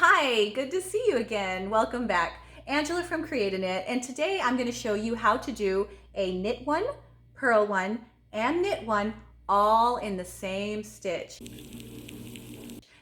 Hi, good to see you again. Welcome back. Angela from Create a Knit, and today I'm going to show you how to do a knit one, purl one, and knit one all in the same stitch.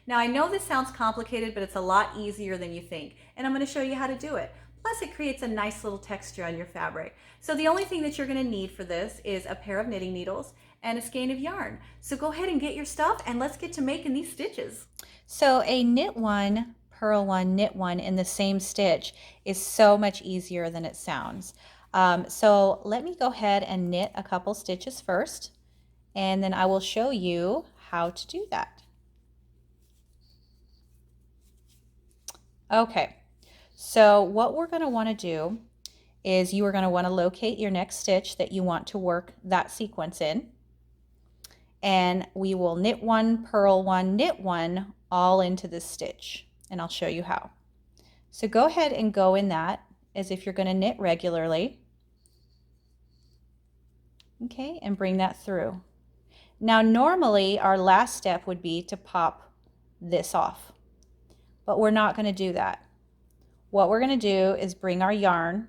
Now I know this sounds complicated, but it's a lot easier than you think, and I'm going to show you how to do it. Plus it creates a nice little texture on your fabric. So the only thing that you're going to need for this is a pair of knitting needles and a skein of yarn. So go ahead and get your stuff and let's get to making these stitches. So a knit one, purl one, knit one in the same stitch is so much easier than it sounds. So let me go ahead and knit a couple stitches first, and then I will show you how to do that. Okay, so what we're going to want to do is you are going to want to locate your next stitch that you want to work that sequence in. And we will knit one, purl one, knit one all into this stitch, and I'll show you how. So go ahead and go in that as if you're going to knit regularly. Okay, and bring that through. Now normally our last step would be to pop this off, but we're not going to do that. What we're going to do is bring our yarn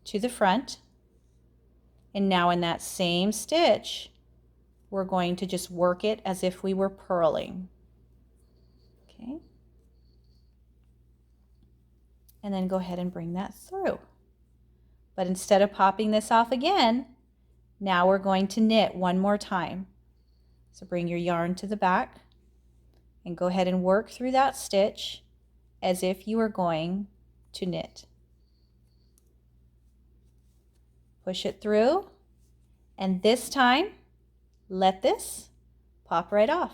to the front, and now in that same stitch we're going to just work it as if we were purling. Okay. And then go ahead and bring that through. But instead of popping this off again, now we're going to knit one more time. So bring your yarn to the back and go ahead and work through that stitch as if you were going to knit. Push it through, and this time let this pop right off.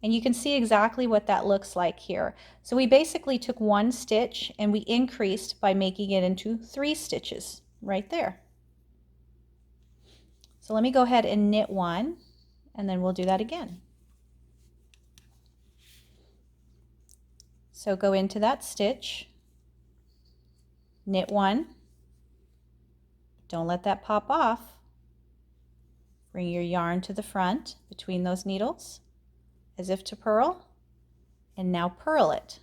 And you can see exactly what that looks like here. So we basically took one stitch and we increased by making it into 3 stitches right there. So let me go ahead and knit one, and then we'll do that again. So go into that stitch, knit one, don't let that pop off. Bring your yarn to the front between those needles as if to purl, and now purl it.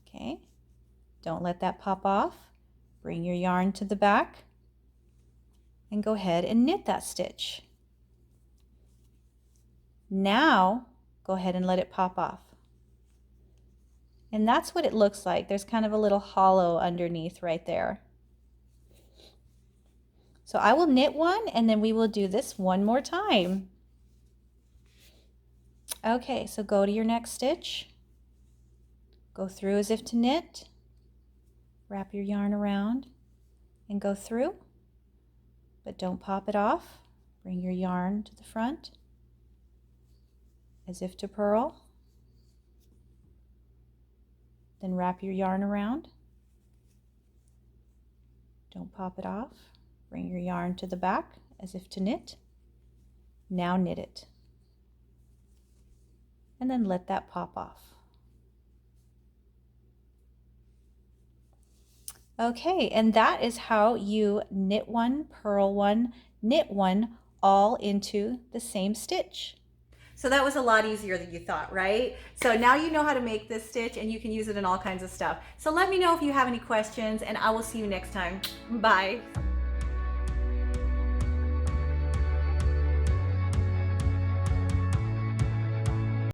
Okay, don't let that pop off. Bring your yarn to the back and go ahead and knit that stitch. Now go ahead and let it pop off. And that's what it looks like. There's kind of a little hollow underneath right there. So I will knit one, and then we will do this one more time. Okay, so go to your next stitch, go through as if to knit, wrap your yarn around and go through, but don't pop it off. Bring your yarn to the front as if to purl, then wrap your yarn around, don't pop it off. Bring your yarn to the back as if to knit. Now knit it. And then let that pop off. Okay, and that is how you knit one, purl one, knit one all into the same stitch. So that was a lot easier than you thought, right? So now you know how to make this stitch and you can use it in all kinds of stuff. So let me know if you have any questions, and I will see you next time. Bye.